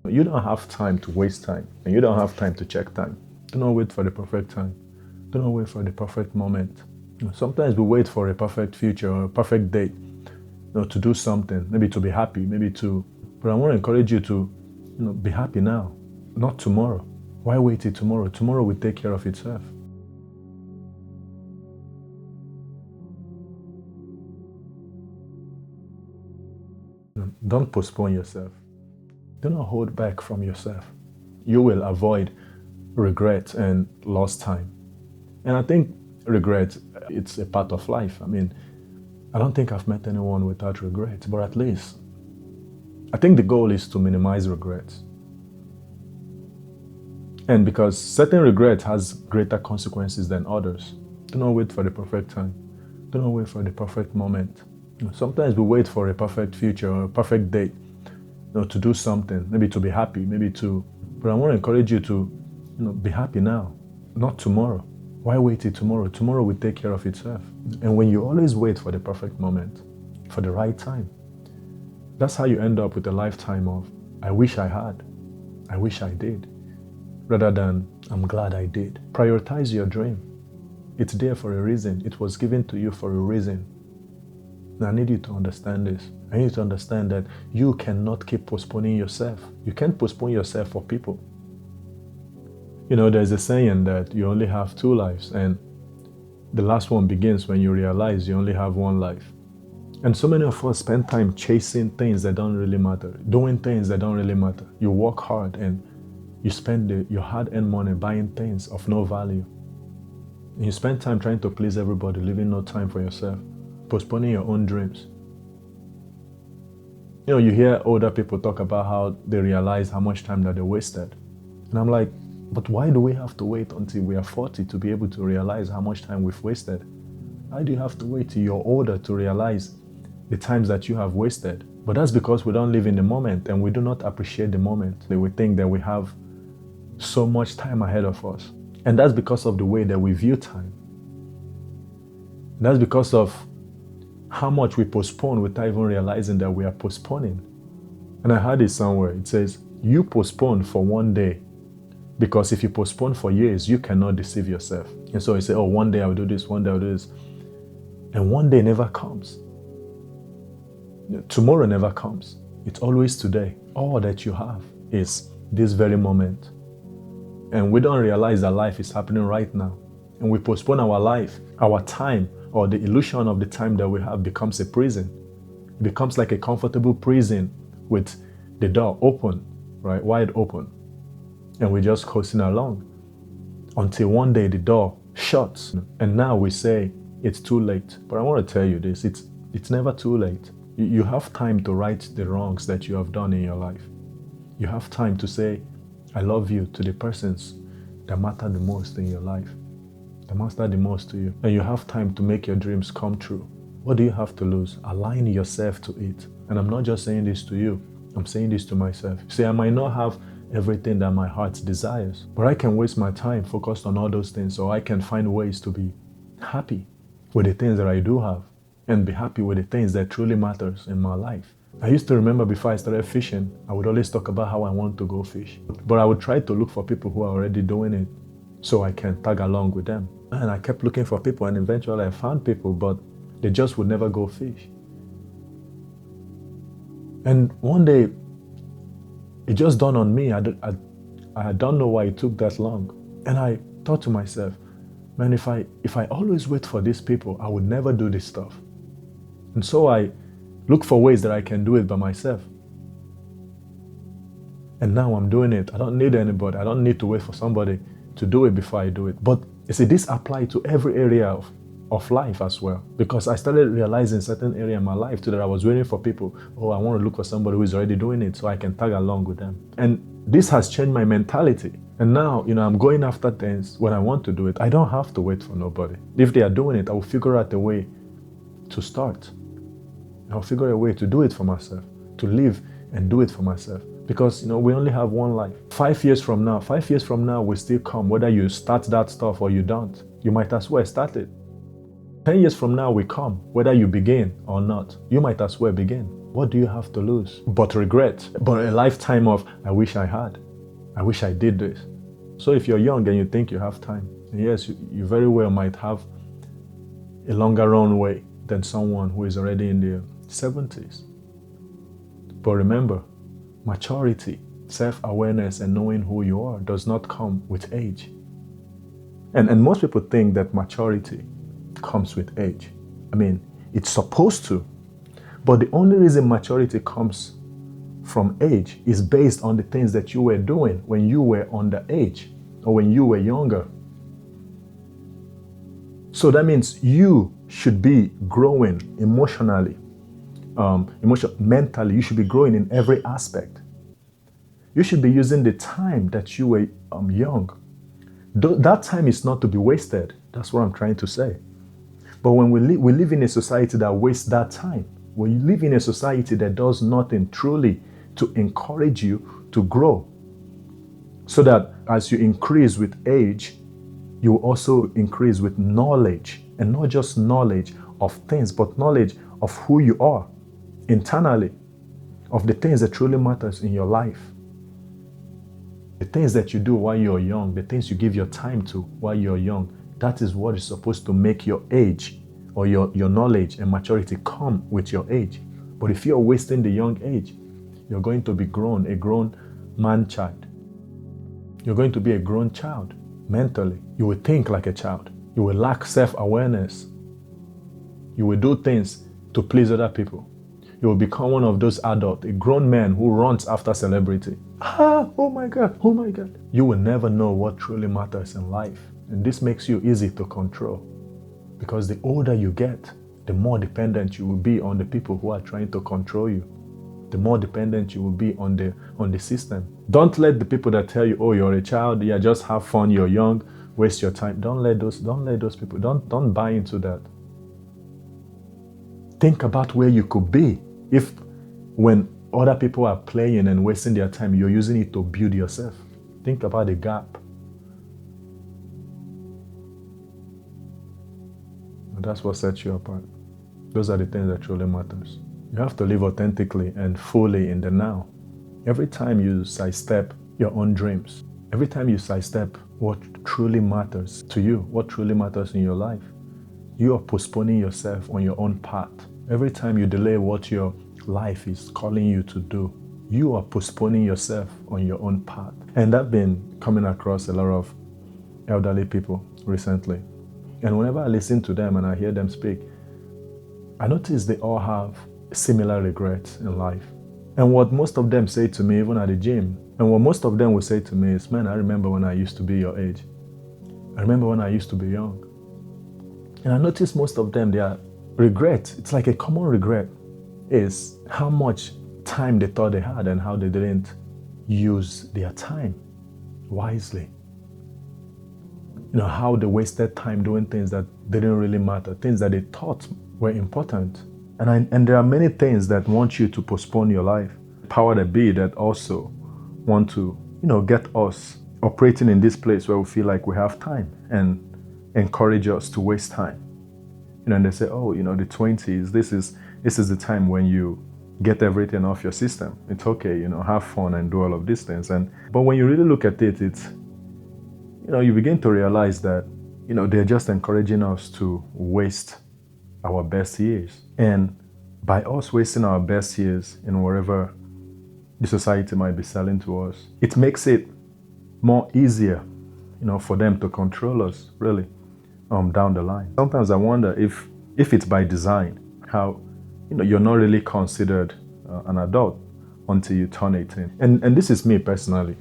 You don't have time to waste time, and you don't have time to check time. Do not wait for the perfect time. Do not wait for the perfect moment. Sometimes we wait for a perfect future or a perfect day, to do something, maybe to be happy, but I want to encourage you to, be happy now, not tomorrow. Why wait till tomorrow? Tomorrow will take care of itself. Don't postpone yourself. Do not hold back from yourself. You will avoid regret and lost time. And I think regret, it's a part of life. I don't think I've met anyone without regret, but at least I think the goal is to minimize regrets. And because certain regret has greater consequences than others, do not wait for the perfect time. Do not wait for the perfect moment. Sometimes we wait for a perfect future or a perfect day, to do something, maybe to be happy, but I want to encourage you to, be happy now, not tomorrow. Why wait till tomorrow? Tomorrow will take care of itself. And when you always wait for the perfect moment, for the right time, that's how you end up with a lifetime of, I wish I had, I wish I did, rather than, I'm glad I did. Prioritize your dream. It's there for a reason. It was given to you for a reason. Now, I need you to understand this. I need you to understand that you cannot keep postponing yourself. You can't postpone yourself for people. There's a saying that you only have two lives, and the last one begins when you realize you only have one life. And so many of us spend time chasing things that don't really matter, doing things that don't really matter. You work hard and you spend your hard-earned money buying things of no value. And you spend time trying to please everybody, leaving no time for yourself, postponing your own dreams. You hear older people talk about how they realize how much time that they wasted. And I'm like, but why do we have to wait until we are 40 to be able to realize how much time we've wasted? Why do you have to wait till you're older to realize the times that you have wasted? But that's because we don't live in the moment and we do not appreciate the moment. We think that we have so much time ahead of us. And that's because of the way that we view time. That's because of how much we postpone without even realizing that we are postponing. And I heard it somewhere. It says, you postpone for one day, because if you postpone for years, you cannot deceive yourself. And so you say, one day I'll do this, one day I'll do this. And one day never comes. Tomorrow never comes. It's always today. All that you have is this very moment. And we don't realize that life is happening right now. And we postpone our life, our time, or the illusion of the time that we have becomes a prison. It becomes like a comfortable prison with the door open, right, wide open. And we're just coasting along until one day the door shuts. And now we say it's too late. But I want to tell you this, it's never too late. You have time to right the wrongs that you have done in your life. You have time to say, I love you to the persons that matter the most in your life, that matter the most to you. And you have time to make your dreams come true. What do you have to lose? Align yourself to it. And I'm not just saying this to you, I'm saying this to myself. See, I might not have everything that my heart desires, but I can waste my time focused on all those things, so I can find ways to be happy with the things that I do have and be happy with the things that truly matters in my life. I used to remember before I started fishing, I would always talk about how I want to go fish. But I would try to look for people who are already doing it so I can tag along with them. And I kept looking for people, and eventually I found people, but they just would never go fish. And one day, it just dawned on me, I don't know why it took that long. And I thought to myself, man, if I always wait for these people, I would never do this stuff. And so I look for ways that I can do it by myself. And now I'm doing it. I don't need anybody. I don't need to wait for somebody to do it before I do it. But you see, this applies to every area of life as well. Because I started realizing certain area in my life too that I was waiting for people. I want to look for somebody who is already doing it so I can tag along with them. And this has changed my mentality. And now, I'm going after things when I want to do it. I don't have to wait for nobody. If they are doing it, I will figure out a way to start. I'll figure a way to do it for myself, to live and do it for myself. Because, we only have one life. 5 years from now will still come, whether you start that stuff or you don't. You might as well start it. 10 years from now will come, whether you begin or not. You might as well begin. What do you have to lose? But regret, but a lifetime of, I wish I had. I wish I did this. So if you're young and you think you have time, yes, you very well might have a longer runway than someone who is already in their 70s. But remember, maturity, self-awareness, and knowing who you are does not come with age. And most people think that maturity comes with age. I mean, it's supposed to. But the only reason maturity comes from age is based on the things that you were doing when you were underage or when you were younger. So that means you should be growing emotionally, mentally. You should be growing in every aspect. You should be using the time that you were young. That time is not to be wasted. That's what I'm trying to say. But when we live in a society that wastes that time, when you live in a society that does nothing truly to encourage you to grow, so that as you increase with age, you will also increase with knowledge, and not just knowledge of things, but knowledge of who you are internally, of the things that truly matters in your life. The things that you do while you're young, the things you give your time to while you're young, that is what is supposed to make your age or your knowledge and maturity come with your age. But if you're wasting the young age, you're going to be a grown man-child. You're going to be a grown child mentally. You will think like a child. You will lack self-awareness. You will do things to please other people. You will become one of those adults, a grown man who runs after celebrity. Oh my God. You will never know what truly matters in life. And this makes you easy to control. Because the older you get, the more dependent you will be on the people who are trying to control you. The more dependent you will be on the system. Don't let the people that tell you, oh, you're a child, yeah, just have fun, you're young, waste your time. Don't let those people, don't buy into that. Think about where you could be if when other people are playing and wasting their time, you're using it to build yourself. Think about the gap. And that's what sets you apart. Those are the things that truly matters. You have to live authentically and fully in the now. Every time you sidestep your own dreams, every time you sidestep what truly matters to you, what truly matters in your life, you are postponing yourself on your own path. Every time you delay what your life is calling you to do, you are postponing yourself on your own path. And I've been coming across a lot of elderly people recently. And whenever I listen to them and I hear them speak, I notice they all have similar regrets in life. And what most of them say to me, even at the gym, and what most of them will say to me is, man, I remember when I used to be your age. I remember when I used to be young. And I notice most of them, their regret, it's like a common regret, is how much time they thought they had and how they didn't use their time wisely. You know, how they wasted time doing things that didn't really matter, things that they thought were important. And there are many things that want you to postpone your life. Power that be that also want to, get us operating in this place where we feel like we have time and encourage us to waste time. And they say, oh, the 20s, this is the time when you get everything off your system. It's okay, have fun and do all of these things. But when you really look at it, it's, you begin to realize that, they're just encouraging us to waste our best years. And by us wasting our best years in wherever the society might be selling to us, it makes it more easier, for them to control us, really, down the line. Sometimes I wonder if it's by design, how, you're not really considered an adult until you turn 18. And this is me personally.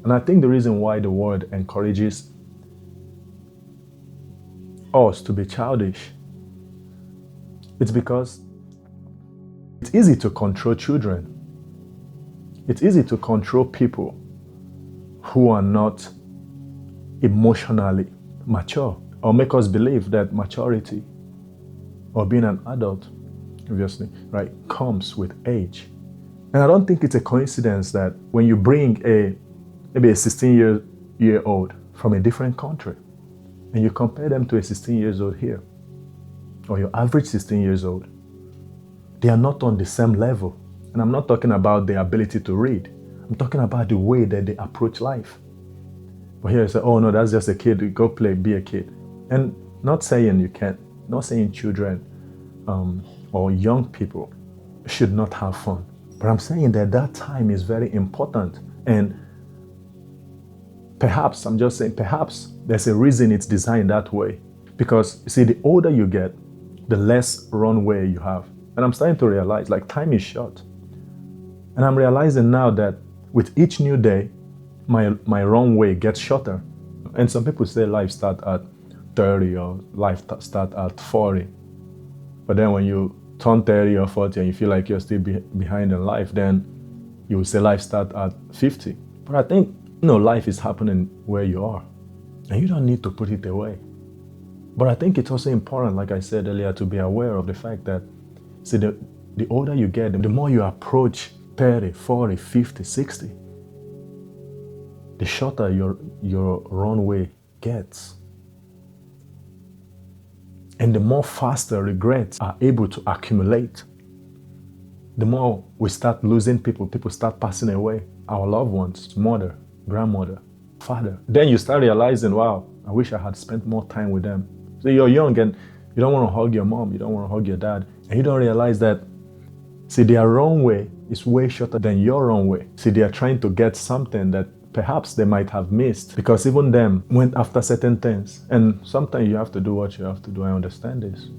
And I think the reason why the world encourages us to be childish, it's because it's easy to control children. It's easy to control people who are not emotionally mature, or make us believe that maturity or being an adult, obviously, right, comes with age. And I don't think it's a coincidence that when you bring maybe a 16-year-old from a different country and you compare them to a 16-year-old here, or your average 16 years old, they are not on the same level. And I'm not talking about the ability to read. I'm talking about the way that they approach life. But here you say, oh no, that's just a kid. Go play, be a kid. And not saying you can't, not saying children or young people should not have fun. But I'm saying that that time is very important. And perhaps, I'm just saying, perhaps there's a reason it's designed that way. Because you see, the older you get, the less runway you have. And I'm starting to realize, like, time is short. And I'm realizing now that with each new day, my runway gets shorter. And some people say life starts at 30 or life starts at 40. But then when you turn 30 or 40 and you feel like you're still behind in life, then you will say life starts at 50. But I think, life is happening where you are. And you don't need to put it away. But I think it's also important, like I said earlier, to be aware of the fact that, see, the older you get, the more you approach 30, 40, 50, 60, the shorter your runway gets. And the more faster regrets are able to accumulate. The more we start losing people start passing away. Our loved ones, mother, grandmother, father. Then you start realizing, wow, I wish I had spent more time with them. So you're young and you don't want to hug your mom, you don't want to hug your dad. And you don't realize that, see, their runway is way shorter than your runway. See, they are trying to get something that perhaps they might have missed because even them went after certain things. And sometimes you have to do what you have to do. I understand this.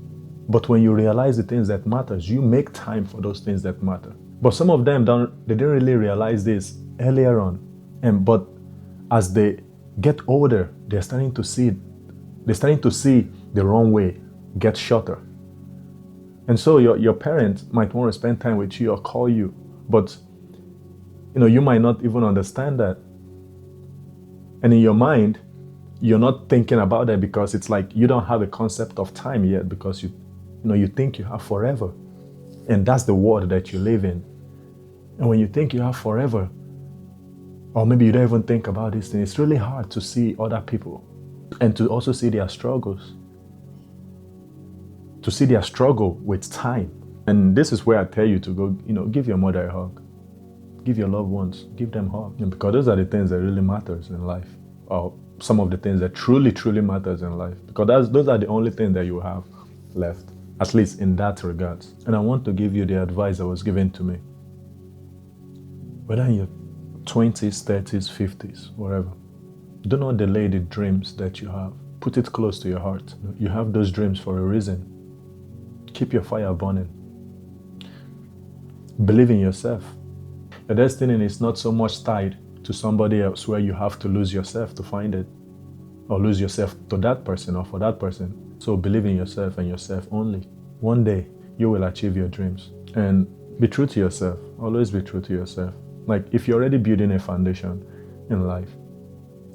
But when you realize the things that matters, you make time for those things that matter. But some of them they didn't really realize this earlier on. But as they get older, they're starting to see the runway get shorter. And so your parents might want to spend time with you or call you, but you might not even understand that. And in your mind, you're not thinking about that because it's like you don't have a concept of time yet because you think you have forever. And that's the world that you live in. And when you think you have forever, or maybe you don't even think about this thing, it's really hard to see other people and to also see their struggles. To see their struggle with time. And this is where I tell you to go, give your mother a hug. Give your loved ones, give them a hug. And because those are the things that really matters in life. Or some of the things that truly, truly matters in life. Because those are the only things that you have left. At least in that regards. And I want to give you the advice that was given to me. Whether in your 20s, 30s, 50s, whatever. Do not delay the dreams that you have. Put it close to your heart. You have those dreams for a reason. Keep your fire burning. Believe in yourself. Your destiny is not so much tied to somebody else where you have to lose yourself to find it. Or lose yourself to that person or for that person. So believe in yourself and yourself only. One day, you will achieve your dreams. And be true to yourself. Always be true to yourself. Like if you're already building a foundation in life,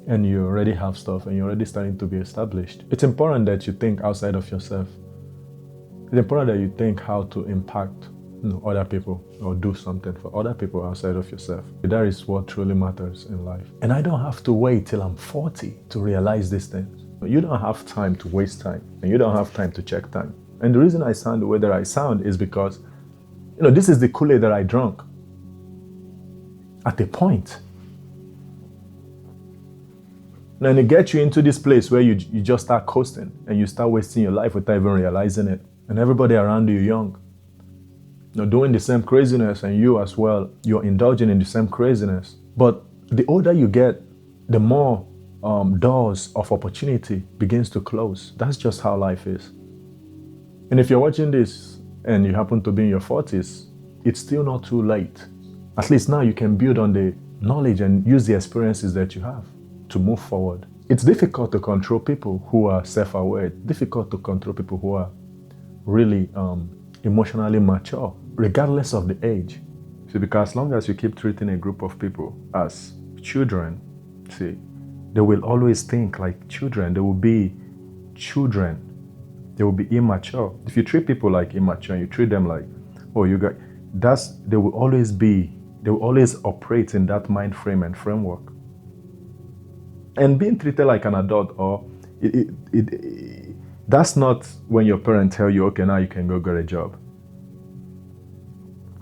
and you already have stuff and you're already starting to be established, it's important that you think outside of yourself. It's important that you think how to impact other people or do something for other people outside of yourself. That is what truly matters in life. And I don't have to wait till I'm 40 to realize these things. You don't have time to waste time and you don't have time to check time. And the reason I sound the way that I sound is because, this is the Kool-Aid that I drank at a point. And it gets you into this place where you just start coasting and you start wasting your life without even realizing it. And everybody around you young, doing the same craziness, and you as well, you're indulging in the same craziness. But the older you get, the more doors of opportunity begins to close. That's just how life is. And if you're watching this and you happen to be in your 40s, it's still not too late. At least now you can build on the knowledge and use the experiences that you have to move forward. It's difficult to control people who are self-aware. It's difficult to control people who are really emotionally mature, regardless of the age. See, because as long as you keep treating a group of people as children, see, they will always think like children. They will be children. They will be immature. If you treat people like immature and you treat them like, they will always operate in that mind frame and framework. And being treated like an adult, that's not when your parents tell you, okay, now you can go get a job.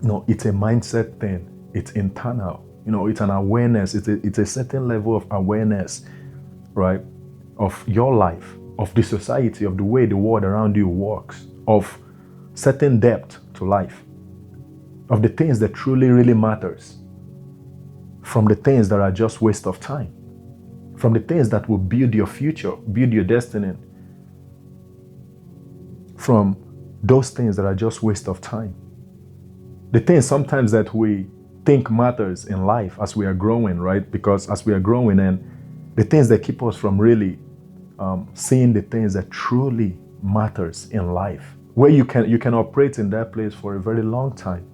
No, it's a mindset thing. It's internal. It's an awareness. It's a certain level of awareness, right? Of your life, of the society, of the way the world around you works, of certain depth to life, of the things that truly, really matters, from the things that are just waste of time, from the things that will build your future, build your destiny, from those things that are just waste of time. The things sometimes that we think matters in life as we are growing, right? Because as we are growing, and the things that keep us from really seeing the things that truly matters in life, where you can operate in that place for a very long time,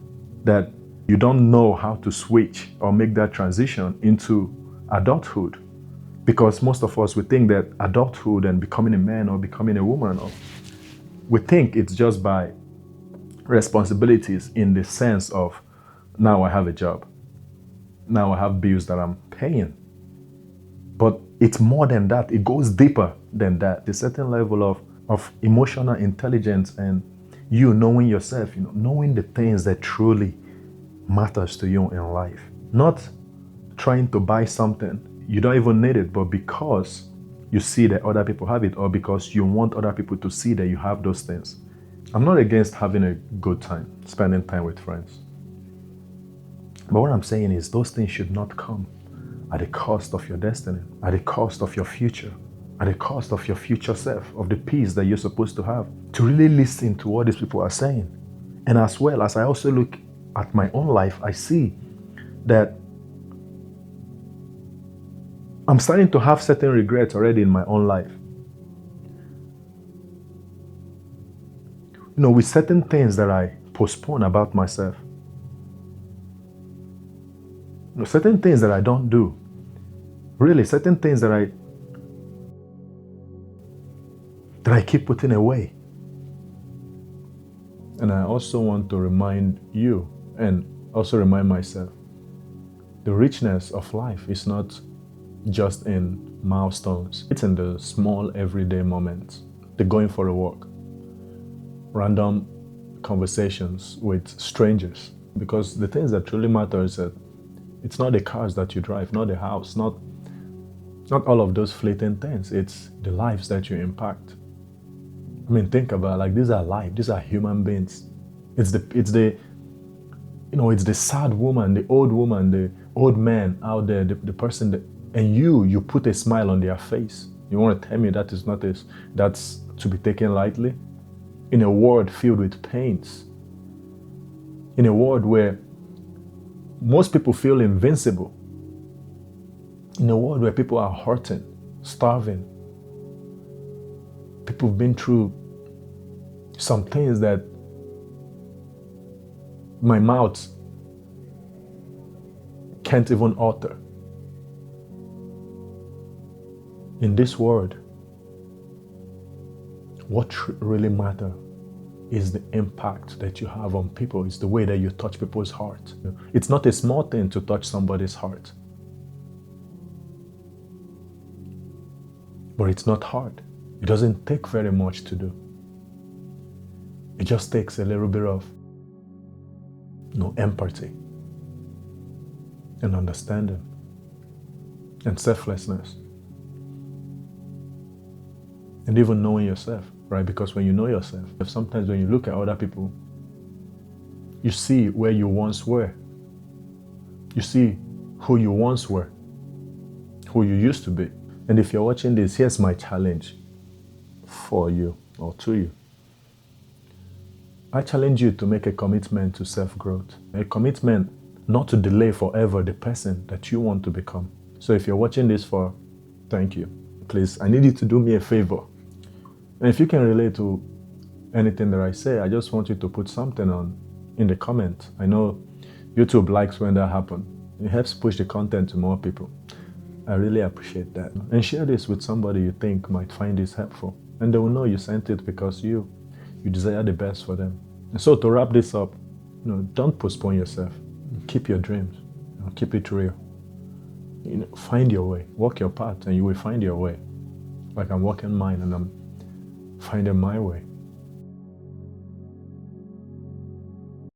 that you don't know how to switch or make that transition into adulthood. Because most of us, we think that adulthood and becoming a man or becoming a woman, or we think it's just by responsibilities in the sense of, now I have a job, now I have bills that I'm paying. But it's more than that. It goes deeper than that. A certain level of emotional intelligence and you knowing yourself, knowing the things that truly matters to you in life. Not trying to buy something you don't even need it, but because you see that other people have it, or because you want other people to see that you have those things. I'm not against having a good time, spending time with friends. But what I'm saying is those things should not come at the cost of your destiny, at the cost of your future, at the cost of your future self, of the peace that you're supposed to have, to really listen to what these people are saying. And as well as I also look at my own life, I see that I'm starting to have certain regrets already in my own life. With certain things that I postpone about myself. Certain things that I don't do. Really, certain things that I keep putting away. And I also want to remind you, and also remind myself, the richness of life is not just in milestones. It's in the small everyday moments. The going for a walk, random conversations with strangers. Because the things that truly matter is that it's not the cars that you drive, not the house, not all of those fleeting things. It's the lives that you impact. Think about it, these are life, these are human beings. It's the sad woman, the old man out there, the person that, and you put a smile on their face. You want to tell me that is not that's to be taken lightly? In a world filled with pains, in a world where most people feel invincible, in a world where people are hurting, starving, people have been through some things that my mouth can't even utter. In this world, what really matters is the impact that you have on people. It's the way that you touch people's heart. It's not a small thing to touch somebody's heart. But it's not hard. It doesn't take very much to do. It just takes a little bit of empathy and understanding and selflessness. And even knowing yourself, right? Because when you know yourself, sometimes when you look at other people, you see where you once were. You see who you once were, who you used to be. And if you're watching this, here's my challenge for you or to you. I challenge you to make a commitment to self-growth, a commitment not to delay forever the person that you want to become. So if you're watching this thank you. Please, I need you to do me a favor. And if you can relate to anything that I say, I just want you to put something in the comment. I know YouTube likes when that happens. It helps push the content to more people. I really appreciate that. And share this with somebody you think might find this helpful. And they will know you sent it because you desire the best for them. And so to wrap this up, don't postpone yourself. Keep your dreams. Keep it real. Find your way. Walk your path and you will find your way. Like I'm walking mine and I'm finding my way.